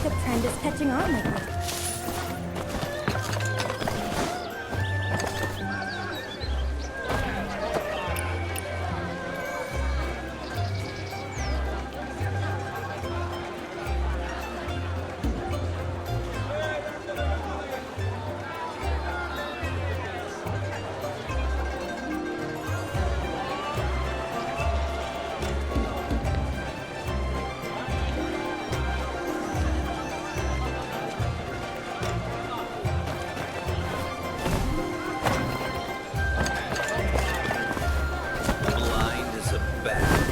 The trend is catching on lately. Blind as a bat.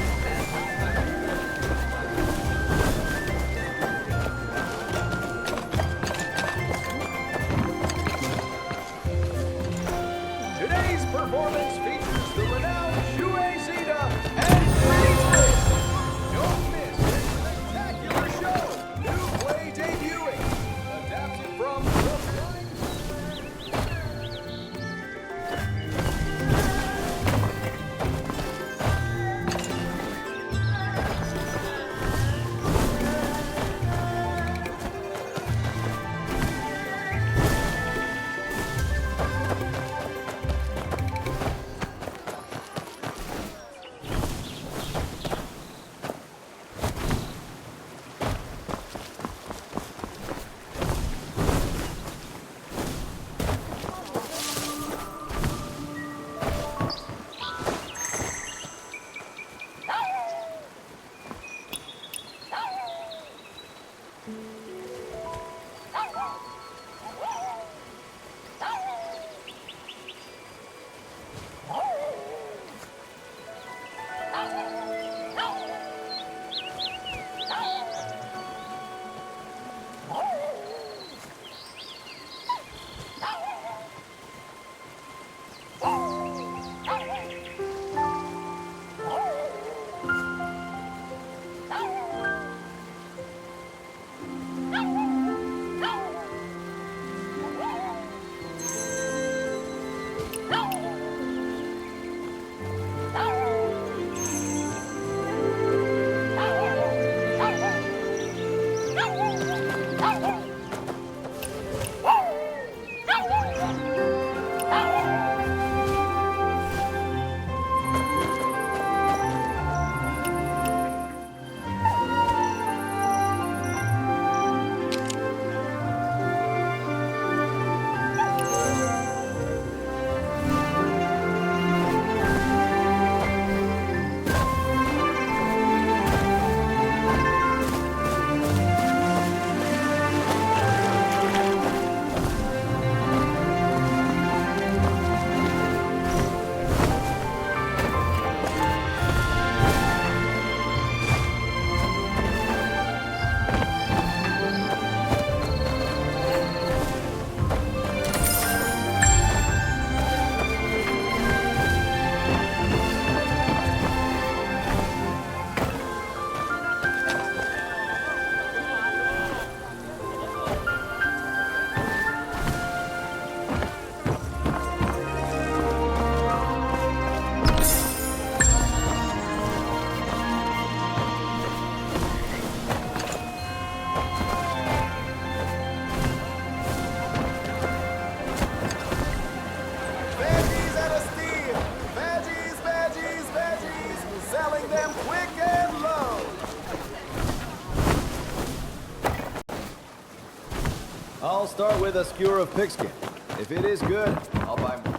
Today's performance features the renowned Shuei Zeta and Freeze. Don't miss this spectacular show. New play debuting. Adapted from the Blind. Veggies at a steal. Veggies, veggies, veggies. Selling them quick and low. I'll start with a skewer of pigskin. If it is good, I'll buy more.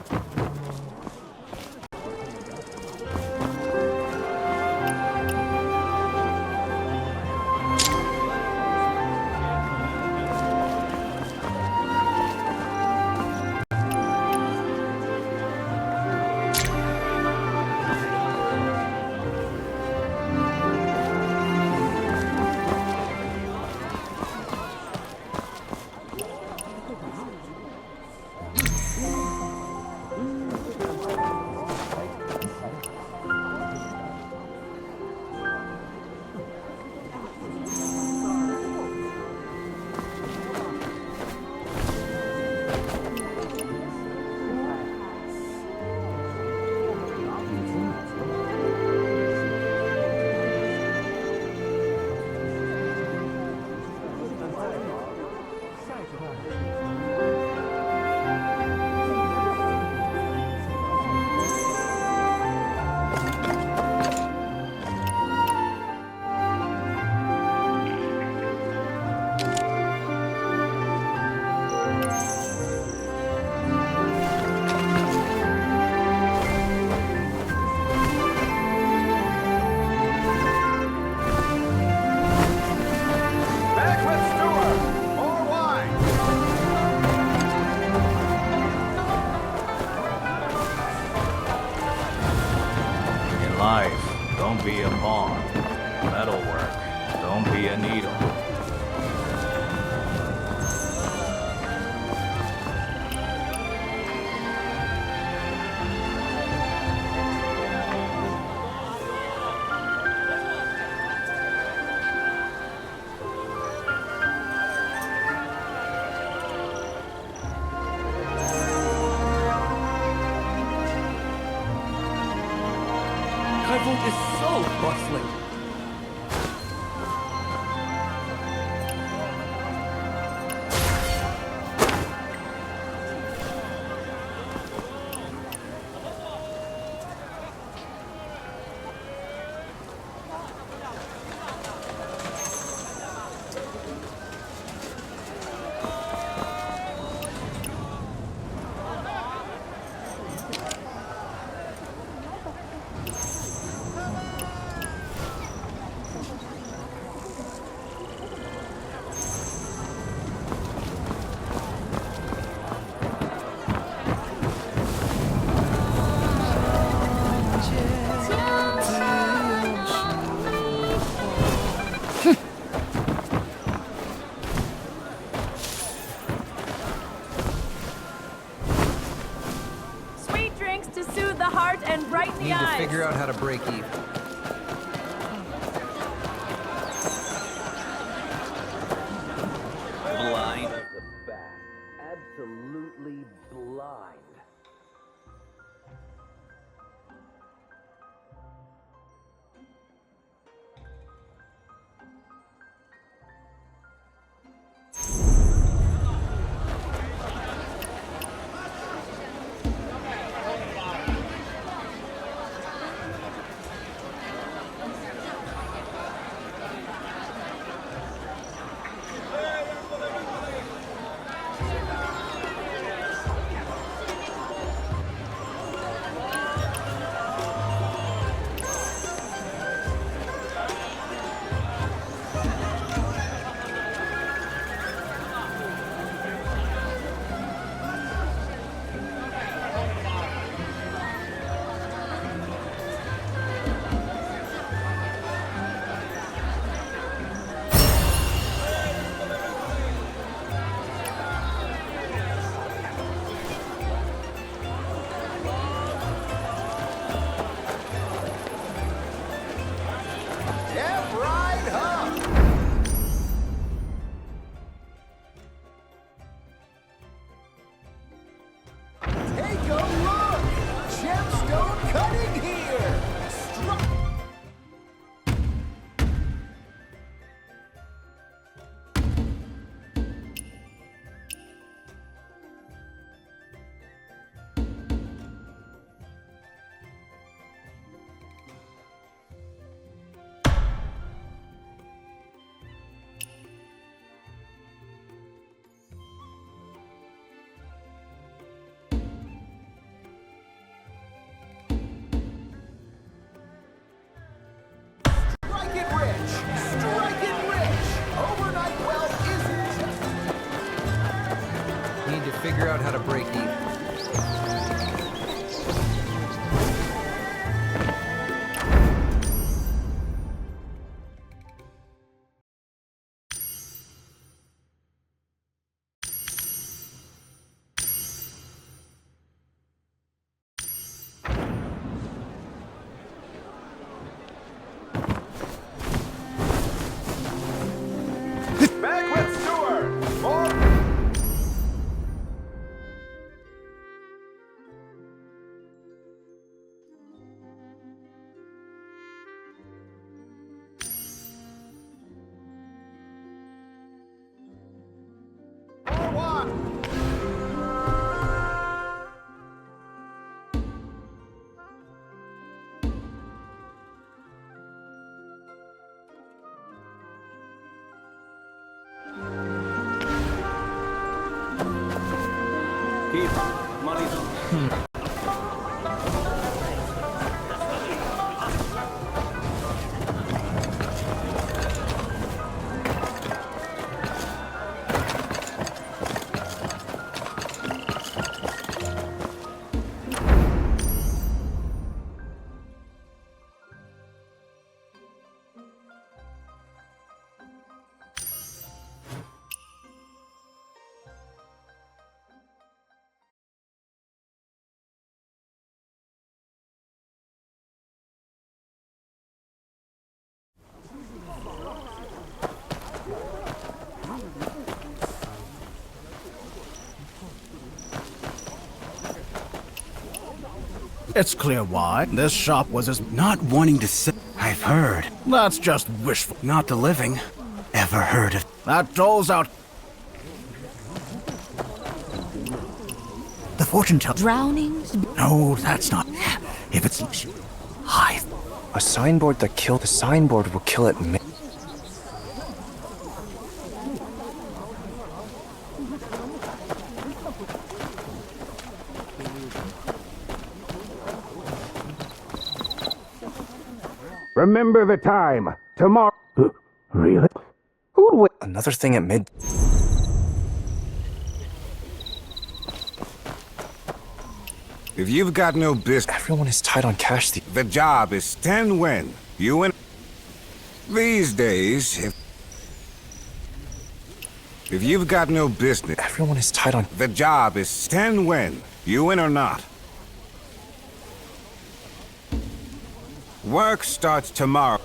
needle. Kaivolt is so bustling. Sweet drinks to soothe the heart and brighten the Need to eyes. figure out how to break even. Blind as a bat. Absolutely blind. Step right up. Take a look. Gemstone cutting here. Strike it rich. Strike it rich. Overnight wealth isn't just Need to figure out how to break even. back with Stewart. More. Keith, money's on. It's clear why. This shop was as not wanting to sell. I've heard. That's just wishful. Not the living. Ever heard of. That dole's out. The fortune teller. Drownings? No, that's not. If it's high. A signboard that killed the signboard will kill it. Remember the time. Tomorrow. Really? Who would wait? Another thing at mid. If you've got no business, Everyone is tight on cash. the job is 10 win. You win. These days, if you've got no business, Everyone is tight on. the job is 10 win. You win or not. Work starts tomorrow.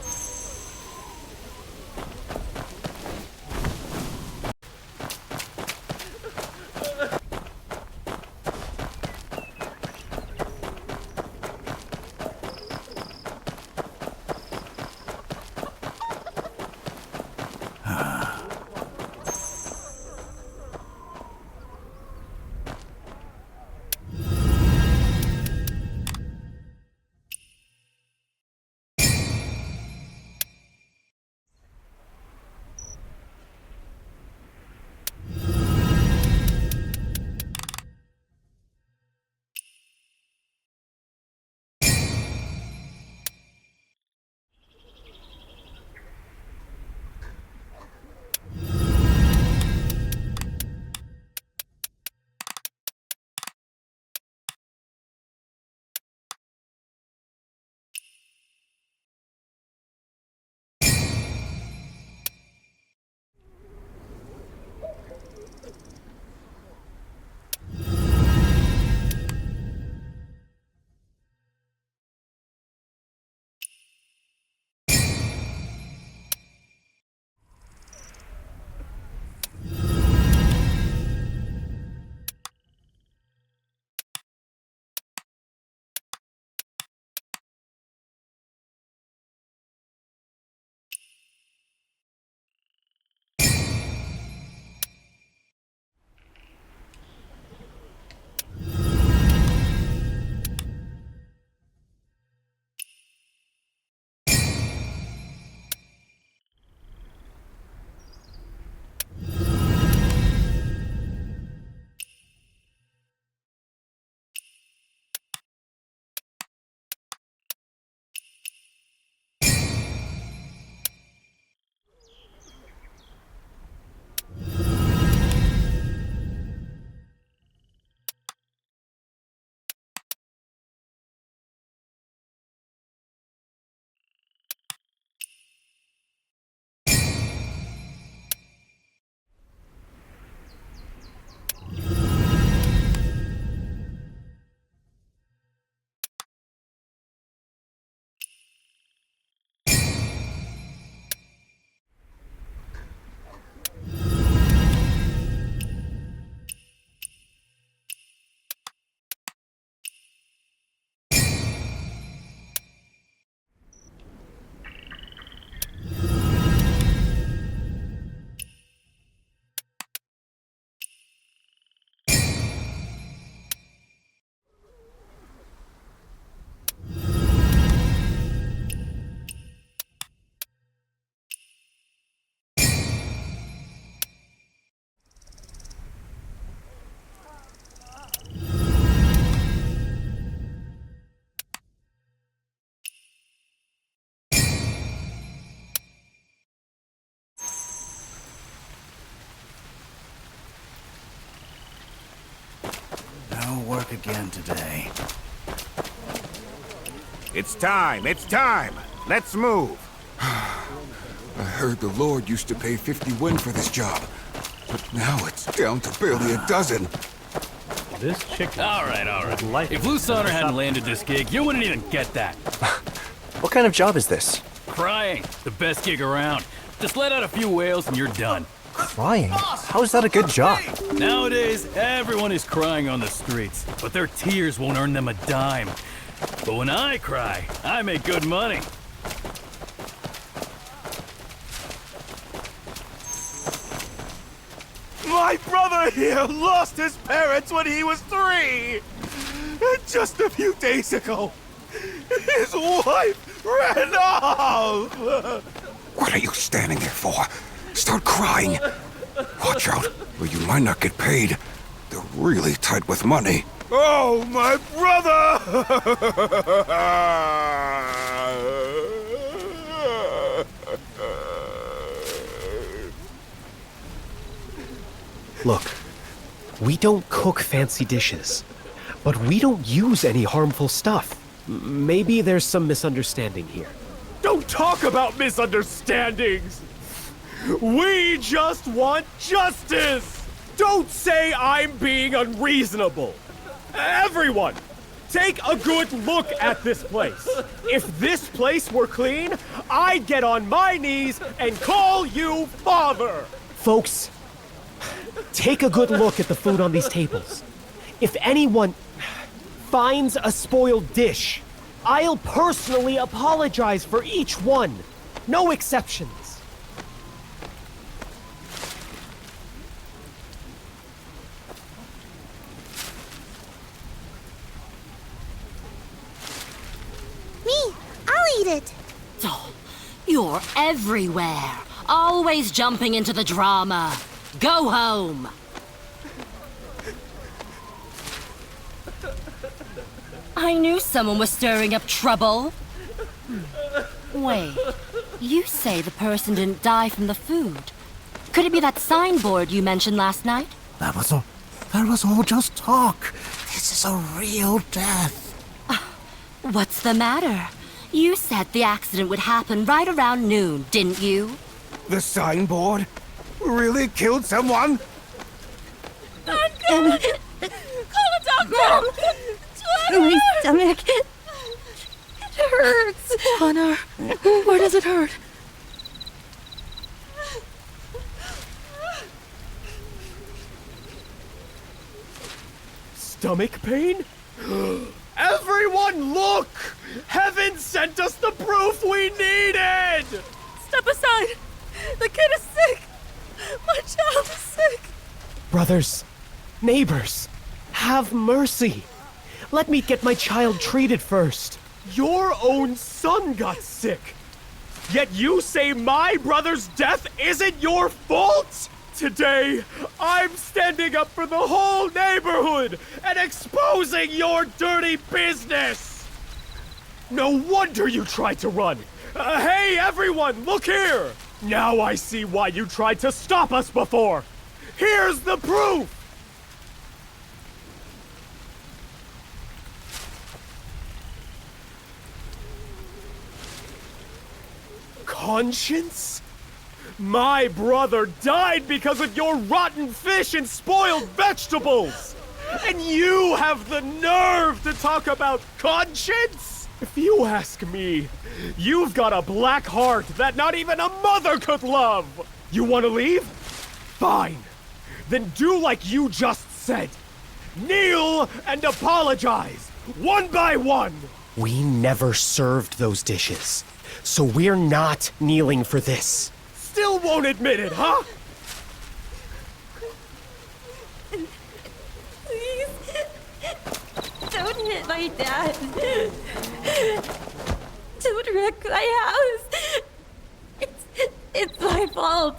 No work again today. It's time. It's time. Let's move. I heard the Lord used to pay 50 win for this job, but now it's down to barely a dozen. This chicken. All right. If Lusaner hadn't landed this gig, you wouldn't even get that. What kind of job is this? Crying. The best gig around. Just let out a few whales and you're done. Crying? How is that a good job? Nowadays, everyone is crying on the streets, but their tears won't earn them a dime. But when I cry, I make good money. My brother here lost his parents when he was 3! And just a few days ago, his wife ran off! What are you standing there for? Start crying. Watch out, or you might not get paid. They're really tight with money. Oh, my brother! Look, we don't cook fancy dishes, but we don't use any harmful stuff. Maybe there's some misunderstanding here. Don't talk about misunderstandings! We just want justice! Don't say I'm being unreasonable! Everyone, take a good look at this place. If this place were clean, I'd get on my knees and call you father! Folks, take a good look at the food on these tables. If anyone finds a spoiled dish, I'll personally apologize for each one. No exceptions. Me, I'll eat it. Oh, you're everywhere. Always jumping into the drama. Go home. I knew someone was stirring up trouble. Wait, you say the person didn't die from the food. Could it be that signboard you mentioned last night? That was all just talk. This is a real death. What's the matter? You said the accident would happen right around noon, didn't you? The signboard really killed someone? Call a doctor! My stomach. It hurts. Connor, where does it hurt? Stomach pain? Everyone look! Heaven sent us the proof we needed! Step aside! The kid is sick! My child is sick! Brothers, neighbors, have mercy. Let me get my child treated first. Your own son got sick! Yet you say my brother's death isn't your fault? Today, I'm standing up for the whole neighborhood and exposing your dirty business! No wonder you tried to run! Hey everyone, look here! Now I see why you tried to stop us before! Here's the proof! Conscience? My brother died because of your rotten fish and spoiled vegetables! And you have the nerve to talk about conscience? If you ask me, you've got a black heart that not even a mother could love! You want to leave? Fine. Then do like you just said. Kneel and apologize, one by one! We never served those dishes, so we're not kneeling for this. Still won't admit it, huh? Please, don't hit my dad. Don't wreck my house. It's my fault.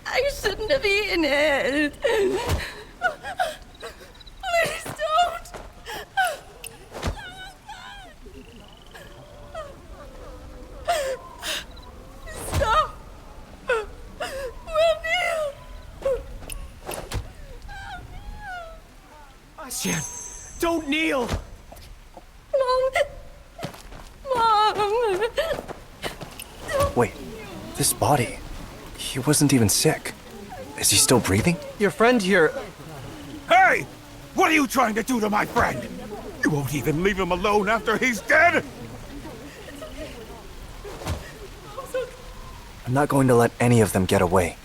I shouldn't have eaten it. Please don't. Stop! We'll kneel! Asyan, don't kneel! Mom! Wait, this body. He wasn't even sick. Is he still breathing? Your friend here... Hey! What are you trying to do to my friend? You won't even leave him alone after he's dead? I'm not going to let any of them get away.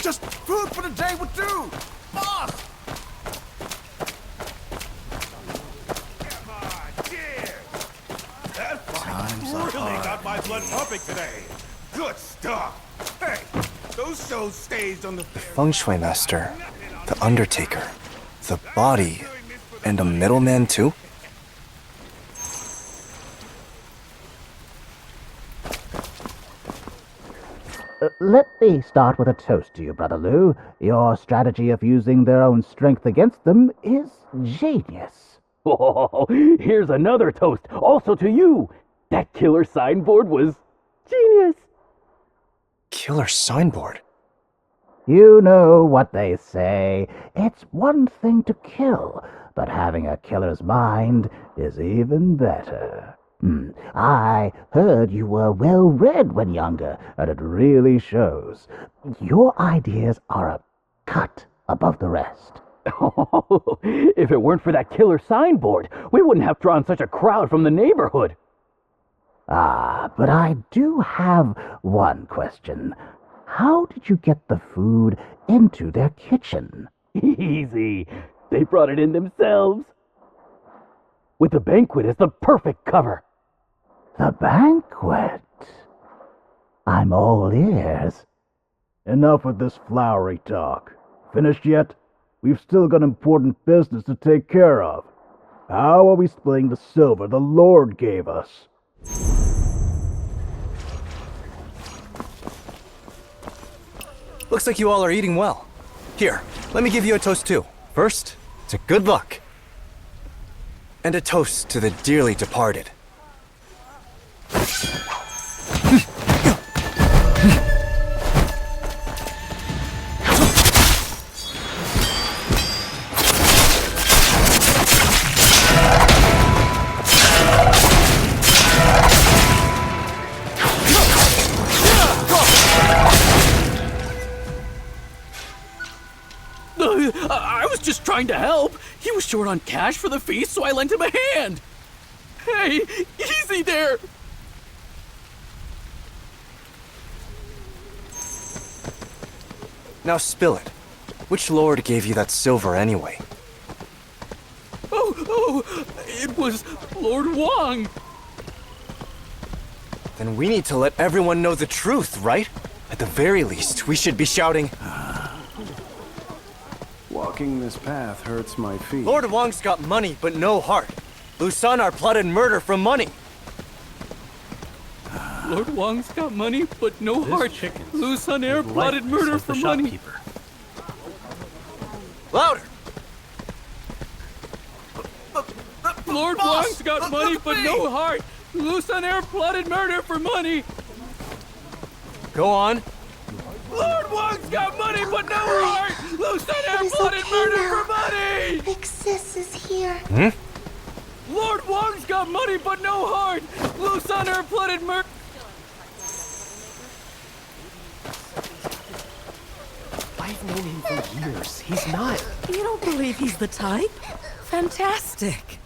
Just food for the day would do! Boss! Come on, cheers! That fight really got my blood pumping today. Good stuff. Hey, those shows staged on the Feng Shui Master, the Undertaker, the body, and a middleman too? Let me start with a toast to you, Brother Lou. Your strategy of using their own strength against them is genius. Oh, here's another toast, also to you. That killer signboard was genius. Killer signboard? You know what they say. It's one thing to kill, but having a killer's mind is even better. I heard you were well-read when younger, and it really shows. Your ideas are a cut above the rest. Oh, if it weren't for that killer signboard, we wouldn't have drawn such a crowd from the neighborhood. Ah, but I do have one question. How did you get the food into their kitchen? Easy. They brought it in themselves. With the banquet as the perfect cover. The banquet? I'm all ears. Enough with this flowery talk. Finished yet? We've still got important business to take care of. How are we splitting the silver the Lord gave us? Looks like you all are eating well. Here, let me give you a toast too. First, to good luck. And a toast to the dearly departed. I was just trying to help. He was short on cash for the feast, so I lent him a hand. Hey, easy there. Now spill it. Which lord gave you that silver anyway? Oh, it was Lord Wong. Then we need to let everyone know the truth, right? At the very least, we should be shouting, Walking this path hurts my feet. Lord Wong's got money, but no heart. Lu Sun plotted murder for money. Lord Wong's got money, but no heart. Lu Sun plotted murder for money. Louder! Lord Wong's got money, but no heart. Lu Sun plotted murder for money. Go on. Lord Wong's got money, but no heart. Lu Sun plotted murder for money. Big Sis is here. Lord Wong's got money, but no heart. Lu Sun plotted murder. I've known him for years. He's not. You don't believe he's the type? Fantastic.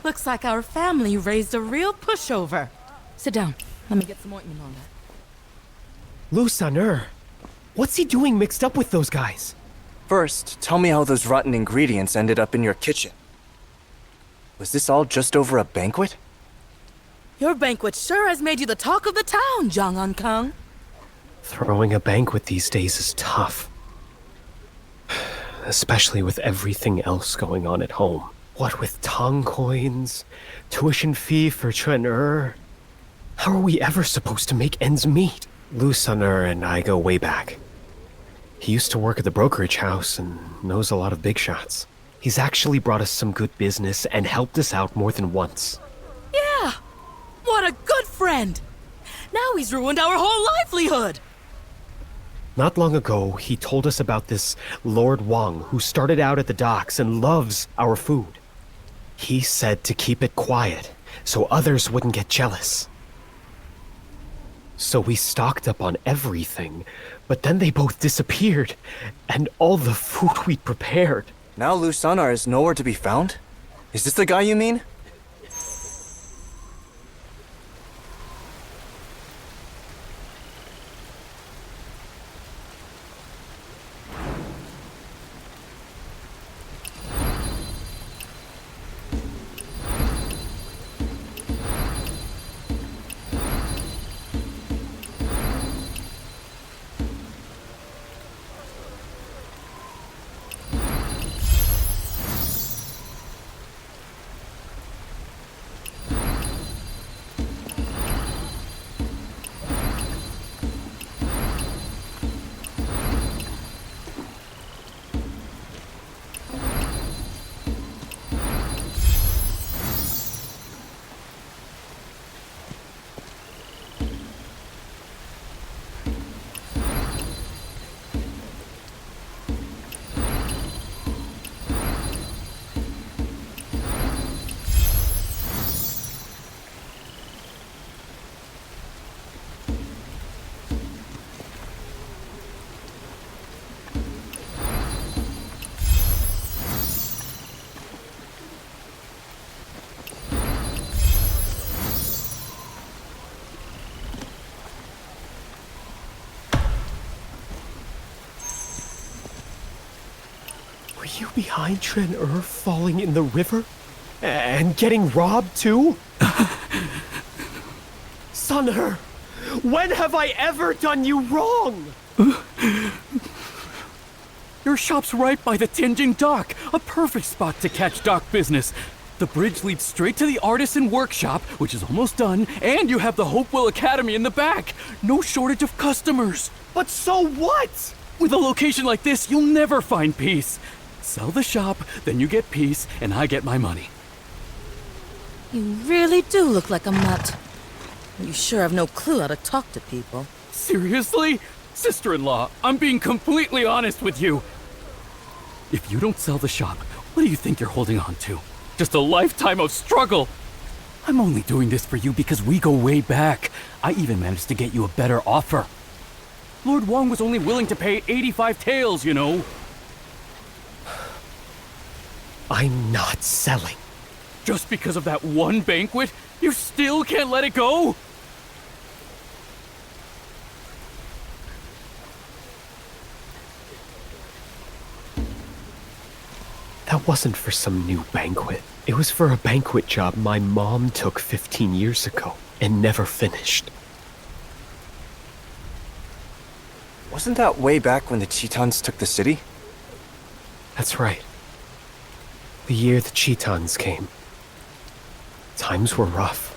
Looks like our family raised a real pushover. Sit down. Let me get some ointment on that. Lu Sun. What's he doing mixed up with those guys? First, tell me how those rotten ingredients ended up in your kitchen. Was this all just over a banquet? Your banquet sure has made you the talk of the town, Jong Un Kung. Throwing a banquet these days is tough. Especially with everything else going on at home. What with Tong coins, tuition fee for Chen How are we ever supposed to make ends meet? Lu Sun and I go way back. He used to work at the brokerage house and knows a lot of big shots. He's actually brought us some good business and helped us out more than once. Yeah! What a good friend! Now he's ruined our whole livelihood! Not long ago, he told us about this Lord Wong who started out at the docks and loves our food. He said to keep it quiet so others wouldn't get jealous. So we stocked up on everything, but then they both disappeared, and all the food we'd prepared. Now Lu Sun is nowhere to be found? Is this the guy you mean? you behind Tren falling in the river? And getting robbed too? Sunher, when have I ever done you wrong? Your shop's right by the Tianjin dock, a perfect spot to catch dock business. The bridge leads straight to the artisan workshop, which is almost done, and you have the Hopewell Academy in the back. No shortage of customers. But so what? With a location like this, you'll never find peace. Sell the shop, then you get peace, and I get my money. You really do look like a mutt. You sure have no clue how to talk to people. Seriously? Sister-in-law, I'm being completely honest with you. If you don't sell the shop, what do you think you're holding on to? Just a lifetime of struggle. I'm only doing this for you because we go way back. I even managed to get you a better offer. Lord Wong was only willing to pay 85 taels, you know. I'm not selling. Just because of that one banquet, you still can't let it go? That wasn't for some new banquet. It was for a banquet job my mom took 15 years ago and never finished. Wasn't that way back when the Chitons took the city? That's right. The year the Chitons came. Times were rough.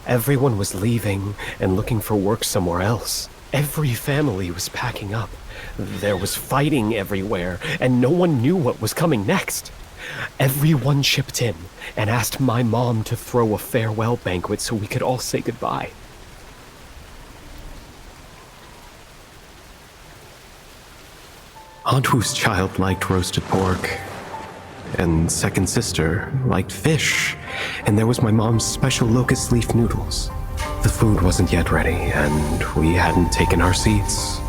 Everyone was leaving and looking for work somewhere else. Every family was packing up. There was fighting everywhere, and no one knew what was coming next. Everyone chipped in and asked my mom to throw a farewell banquet so we could all say goodbye. Aunt Wu's child liked roasted pork, and second sister liked fish, and there was my mom's special locust leaf noodles. The food wasn't yet ready, and we hadn't taken our seats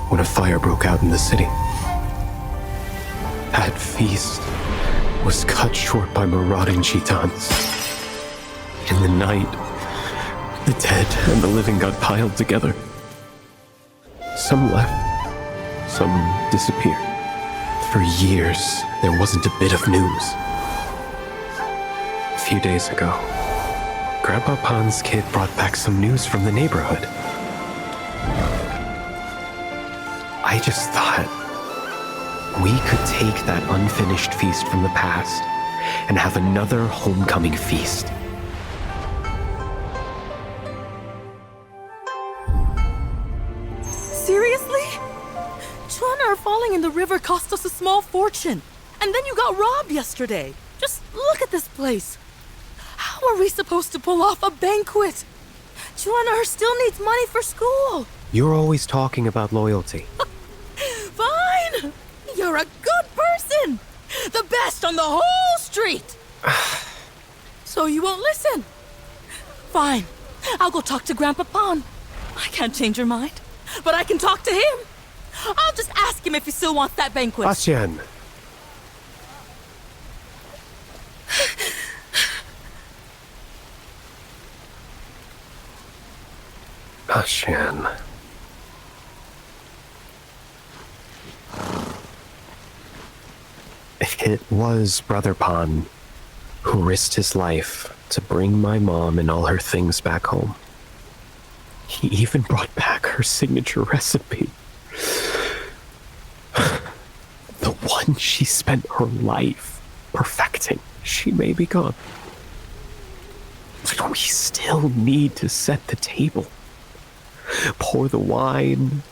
when a fire broke out in the city. That feast was cut short by marauding Chitons. In the night, the dead and the living got piled together. Some left, some disappeared. For years, there wasn't a bit of news. A few days ago, Grandpa Pan's kid brought back some news from the neighborhood. I just thought we could take that unfinished feast from the past and have another homecoming feast. Seriously? Chuan falling in the river cost us a small fortune. And then you got robbed yesterday. Just look at this place. How are we supposed to pull off a banquet? Chuan still needs money for school. You're always talking about loyalty. Fine! You're a good person! The best on the whole street! So you won't listen? Fine. I'll go talk to Grandpa Pan. I can't change your mind, but I can talk to him. I'll just ask him if he still wants that banquet. Asian. Asian. It was Brother Pan who risked his life to bring my mom and all her things back home. He even brought back her signature recipe. The one she spent her life perfecting. She may be gone, but we still need to set the table, pour the wine,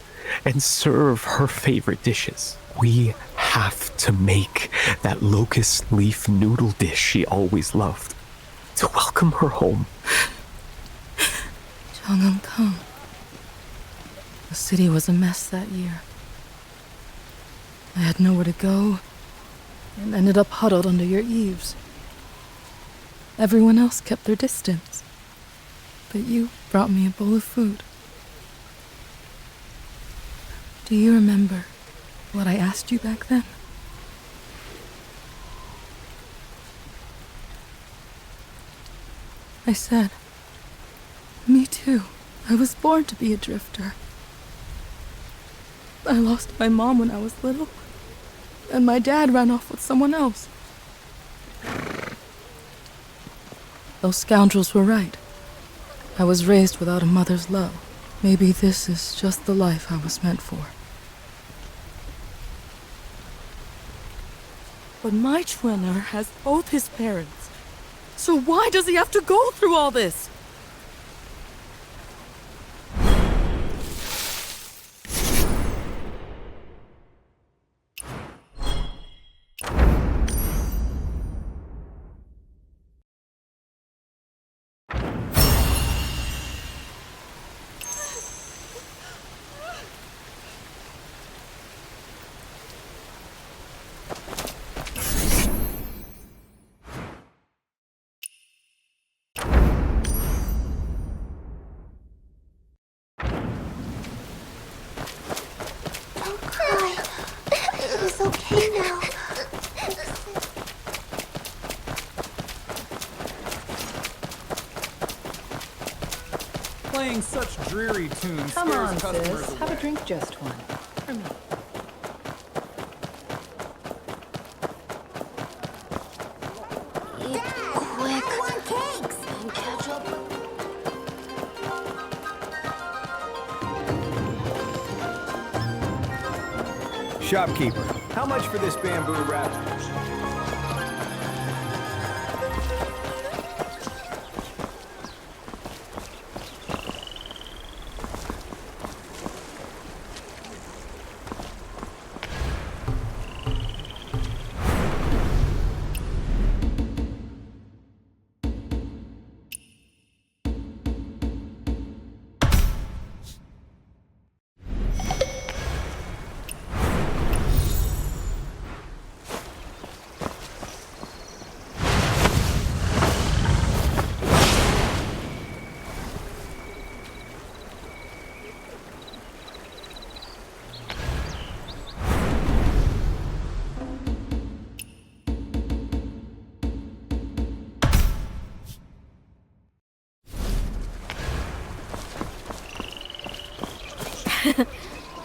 and serve her favorite dishes. We have to make that locust leaf noodle dish she always loved to welcome her home. Chang'an. The city was a mess that year. I had nowhere to go and ended up huddled under your eaves. Everyone else kept their distance, but you brought me a bowl of food. Do you remember what I asked you back then? I said, me too. I was born to be a drifter. I lost my mom when I was little. and my dad ran off with someone else. Those scoundrels were right. I was raised without a mother's love. Maybe this is just the life I was meant for. But my twinner has both his parents. So why does he have to go through all this? Don't cry. It's okay now. Playing such dreary tunes Come scares on, customers sis. away. Have a drink, just one. For me. Eat quick. I want cakes and ketchup. Shopkeeper, how much for this bamboo wrap?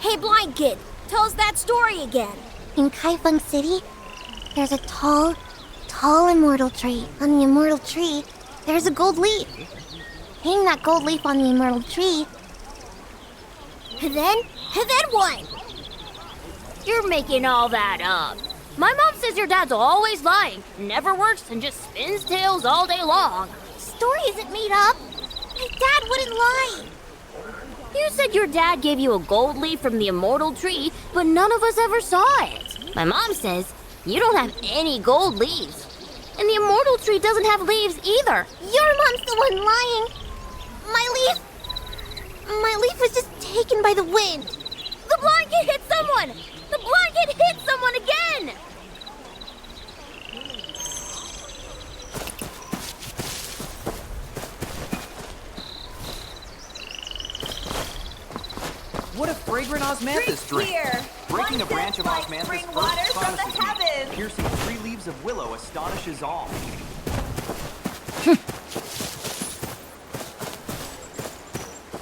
Hey, blind kid, tell us that story again. In Kaifeng City, there's a tall immortal tree. On the immortal tree, there's a gold leaf. Hang that gold leaf on the immortal tree. And then what? You're making all that up. My mom says your dad's always lying, never works, and just spins tales all day long. Story isn't made up. My dad wouldn't lie. You said your dad gave you a gold leaf from the immortal tree, but none of us ever saw it. My mom says you don't have any gold leaves. And the immortal tree doesn't have leaves either. Your mom's the one lying. My leaf was just taken by the wind. The blind kid hit someone! The blind kid hit someone again! What a fragrant osmanthus drink! Here. Breaking a One branch of sip like osmanthus spring first water from the astonishes me. heavens. Piercing 3 leaves of willow astonishes all.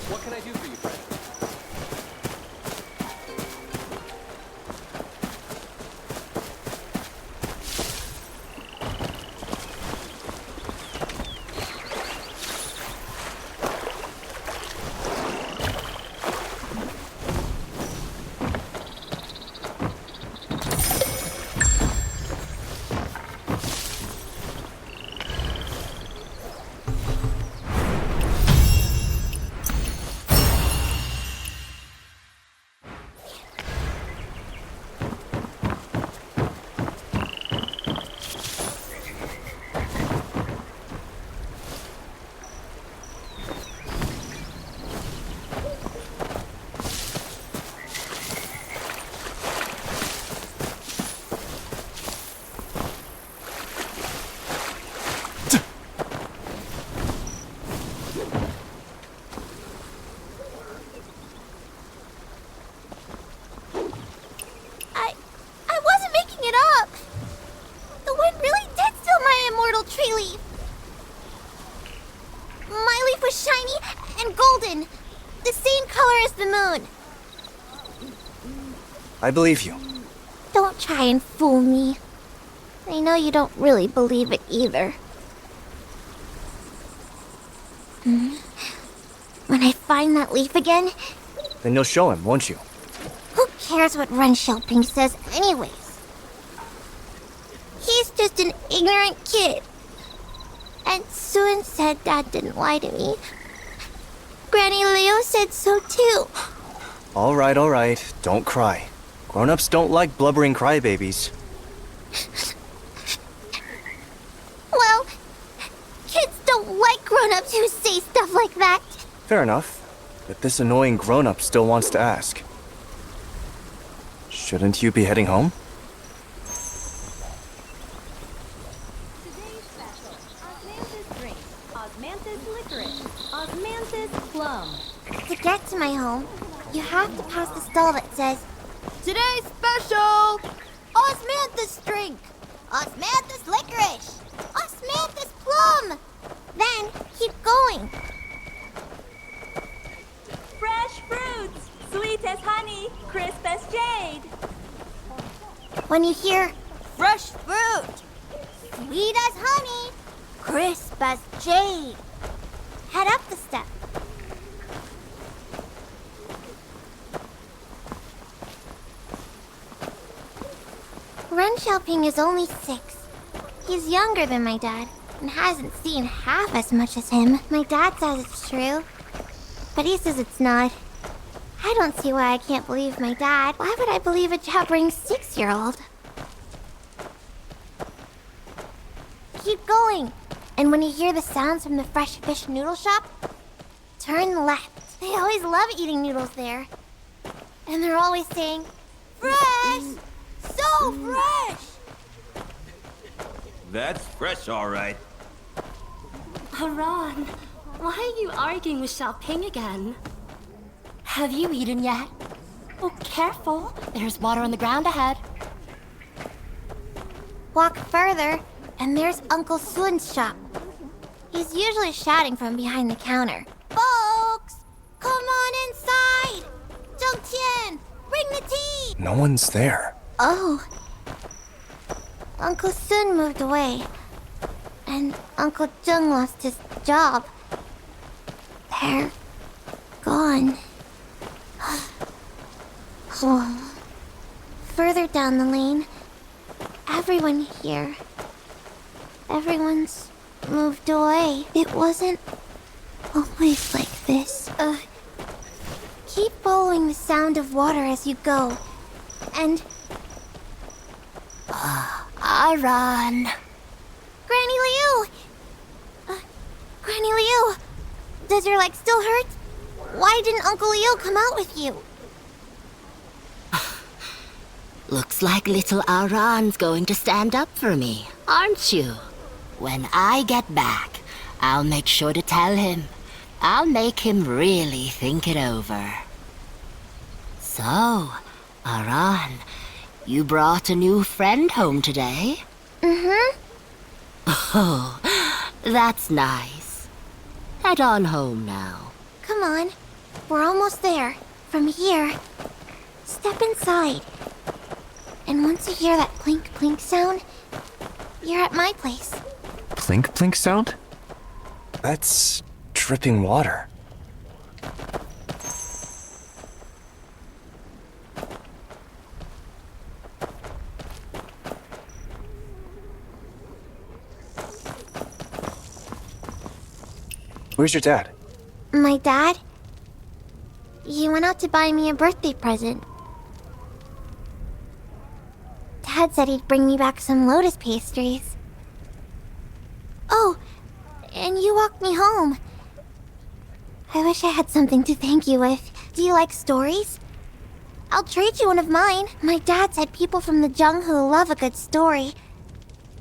What can I do for you, friend? I wasn't making it up. The wind really did steal my immortal tree leaf. My leaf was shiny and golden, the same color as the moon. I believe you. Don't try and fool me. I know you don't really believe it either. When I find that leaf again, Then you'll show him, won't you? who cares what Ren Xiaoping says anyways? He's just an ignorant kid. And Sun said Dad didn't lie to me. Granny Leo said so too. All right. Don't cry. Grown-ups don't like blubbering crybabies. Well, kids don't like grown-ups who say stuff like that. Fair enough. But this annoying grown-up still wants to ask. Shouldn't you be heading home? Osmanthus licorice. Osmanthus plum. To get to my home, you have to pass the stall that says, "Today's special! Osmanthus drink! Osmanthus licorice! Osmanthus plum!" Then keep going. Fresh fruits. Sweet as honey. Crisp as jade. When you hear fresh fruit, sweet as honey, crisp as jade, head up the step. Ren Xiaoping is only 6. He's younger than my dad and hasn't seen half as much as him. My dad says it's true, but he says it's not. I don't see why I can't believe my dad. Why would I believe a jabbering 6-year-old? Keep going. And when you hear the sounds from the fresh fish noodle shop, turn left. They always love eating noodles there. And they're always saying, "Fresh! So fresh!" That's fresh, all right. Haran, why are you arguing with Xiaoping again? Have you eaten yet? Oh, careful. There's water on the ground ahead. Walk further, and there's Uncle Sun's shop. He's usually shouting from behind the counter. "Folks, come on inside! Zhengqian, bring the tea!" No one's there. Oh. Uncle Sun moved away. And Uncle Zheng lost his job. They're gone. Oh. Further down the lane, everyone here. Everyone's moved away. It wasn't always like this. Keep following the sound of water as you go. And... Aran. Granny Liu! Granny Liu! Does your leg still hurt? Why didn't Uncle Liu come out with you? Looks like little Aran's going to stand up for me, aren't you? When I get back, I'll make sure to tell him. I'll make him really think it over. So, Aran, you brought a new friend home today? Mm-hmm. Oh, that's nice. Head on home now. Come on. We're almost there. From here, step inside. And once you hear that plink plink sound, you're at my place. Plink plink sound? That's dripping water. Where's your dad? My dad? He went out to buy me a birthday present. Dad said he'd bring me back some lotus pastries. Oh, and you walked me home. I wish I had something to thank you with. Do you like stories? I'll trade you one of mine. My dad said people from the Zhenghu love a good story.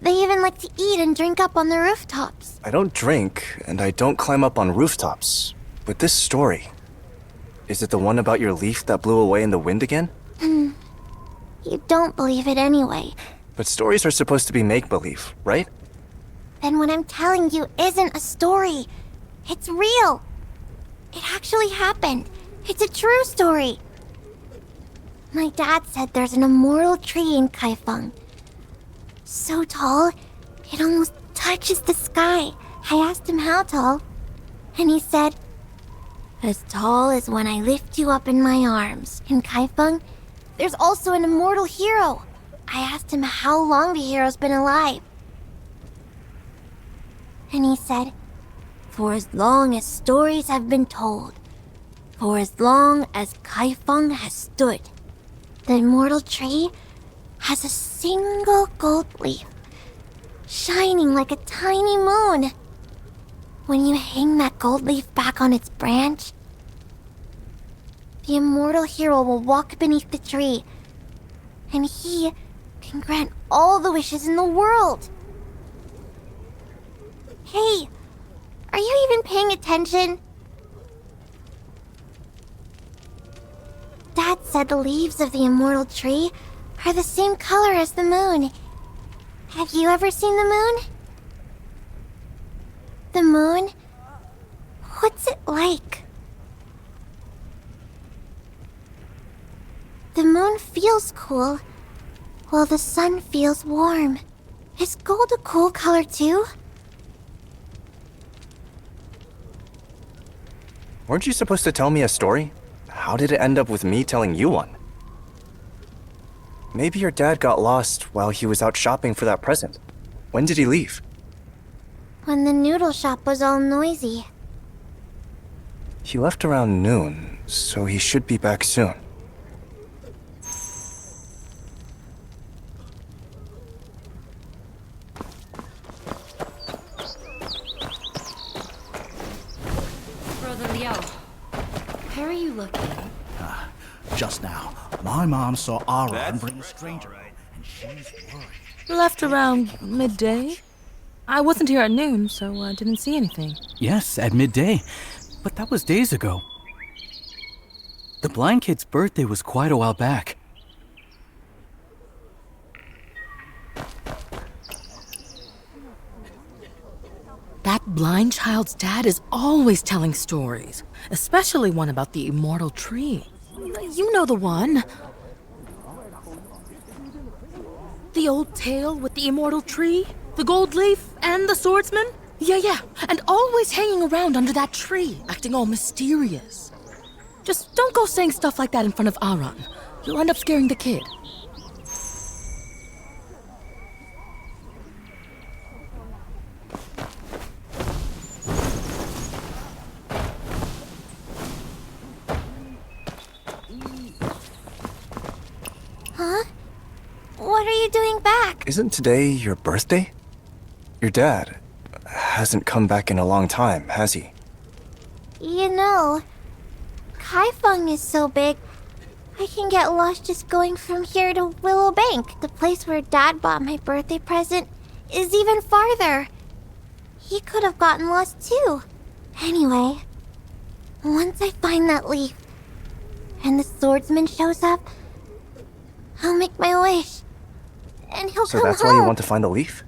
They even like to eat and drink up on the rooftops. I don't drink, and I don't climb up on rooftops. But this story, is it the one about your leaf that blew away in the wind again? You don't believe it anyway. But stories are supposed to be make-believe, right? Then what I'm telling you isn't a story. It's real. It actually happened. It's a true story. My dad said there's an immortal tree in Kaifeng. So tall, it almost touches the sky. I asked him how tall, and he said, as tall as when I lift you up in my arms. In Kaifeng, there's also an immortal hero. I asked him how long the hero's been alive. And he said, for as long as stories have been told, for as long as Kaifeng has stood, the immortal tree has a single gold leaf, shining like a tiny moon. When you hang that gold leaf back on its branch, the immortal hero will walk beneath the tree, and he can grant all the wishes in the world. Hey, are you even paying attention? Dad said the leaves of the immortal tree are the same color as the moon. Have you ever seen the moon? The moon? What's it like? The moon feels cool, while the sun feels warm. Is gold a cool color too? Weren't you supposed to tell me a story? How did it end up with me telling you one? Maybe your dad got lost while he was out shopping for that present. When did he leave? When the noodle shop was all noisy. He left around noon, so he should be back soon. Brother Liao, how are you looking? Just now, my mom saw Aran bring a stranger out, and she's worried. Left around midday. I wasn't here at noon, so I didn't see anything. Yes, at midday. But that was days ago. The blind kid's birthday was quite a while back. That blind child's dad is always telling stories, especially one about the immortal tree. You know the one. The old tale with the immortal tree, the gold leaf, and the swordsman? Yeah, and always hanging around under that tree, acting all mysterious. Just don't go saying stuff like that in front of Aran. You'll end up scaring the kid. Huh? What are you doing back? Isn't today your birthday? Your dad hasn't come back in a long time, has he? You know, Kaifeng is so big, I can get lost just going from here to Willow Bank. The place where Dad bought my birthday present is even farther. He could have gotten lost too. Anyway, once I find that leaf, and the swordsman shows up, I'll make my wish. And he'll So come that's home. why you want to find the leaf?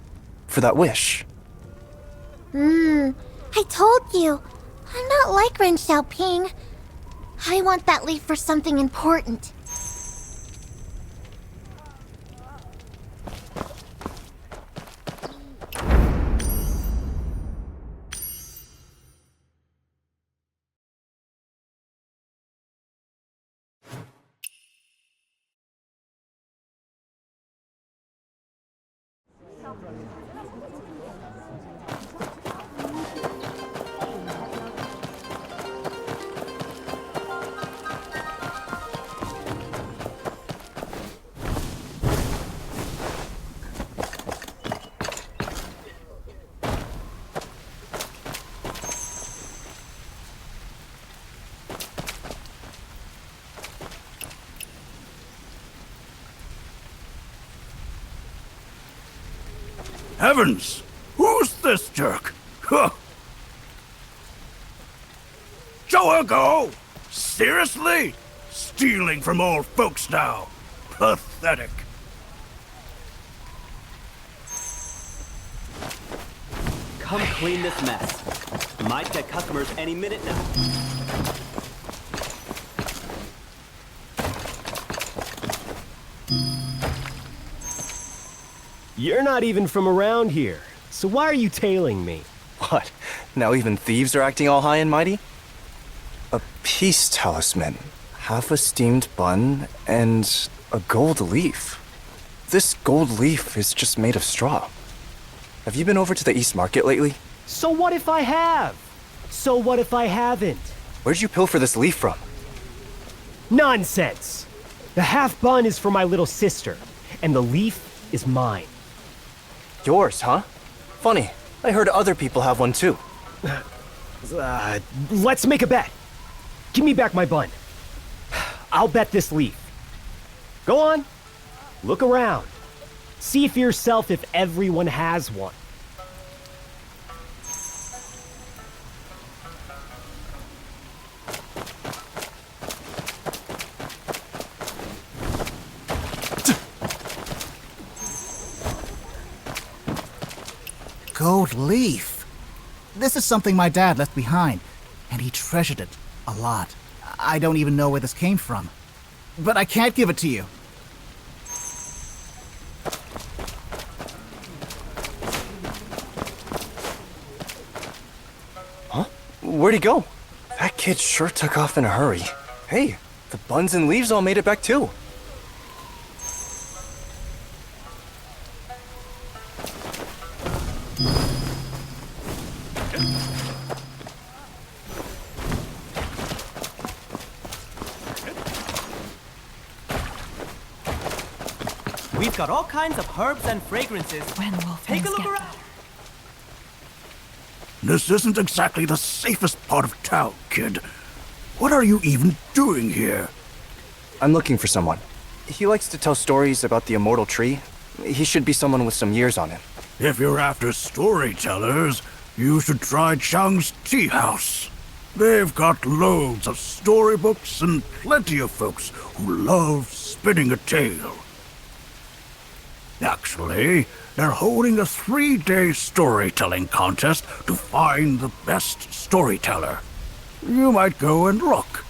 For that wish? I told you. I'm not like Ren Xiaoping. I want that leaf for something important. Heavens! Who's this jerk? Huh. Show her go! Seriously? Stealing from old folks now? Pathetic. Come clean this mess. Might get customers any minute now. You're not even from around here, so why are you tailing me? What? Now even thieves are acting all high and mighty? A peace talisman, half a steamed bun, and a gold leaf. This gold leaf is just made of straw. Have you been over to the East Market lately? So what if I have? So what if I haven't? Where'd you pilfer this leaf from? Nonsense! The half bun is for my little sister, and the leaf is mine. Yours, huh? Funny. I heard other people have one too. Let's make a bet. Give me back my bun. I'll bet this leaf. Go on. Look around. See for yourself if everyone has one. Gold leaf. This is something my dad left behind, and he treasured it a lot. I don't even know where this came from. But I can't give it to you. Huh? Where'd he go? That kid sure took off in a hurry. Hey, the buns and leaves all made it back too. We've got all kinds of herbs and fragrances. When will Take a things look get around. This isn't exactly the safest part of town, kid. What are you even doing here? I'm looking for someone. He likes to tell stories about the immortal tree. He should be someone with some years on him. If you're after storytellers, you should try Chang's Tea House. They've got loads of storybooks and plenty of folks who love spinning a tale. Actually, they're holding a 3-day storytelling contest to find the best storyteller. You might go and look.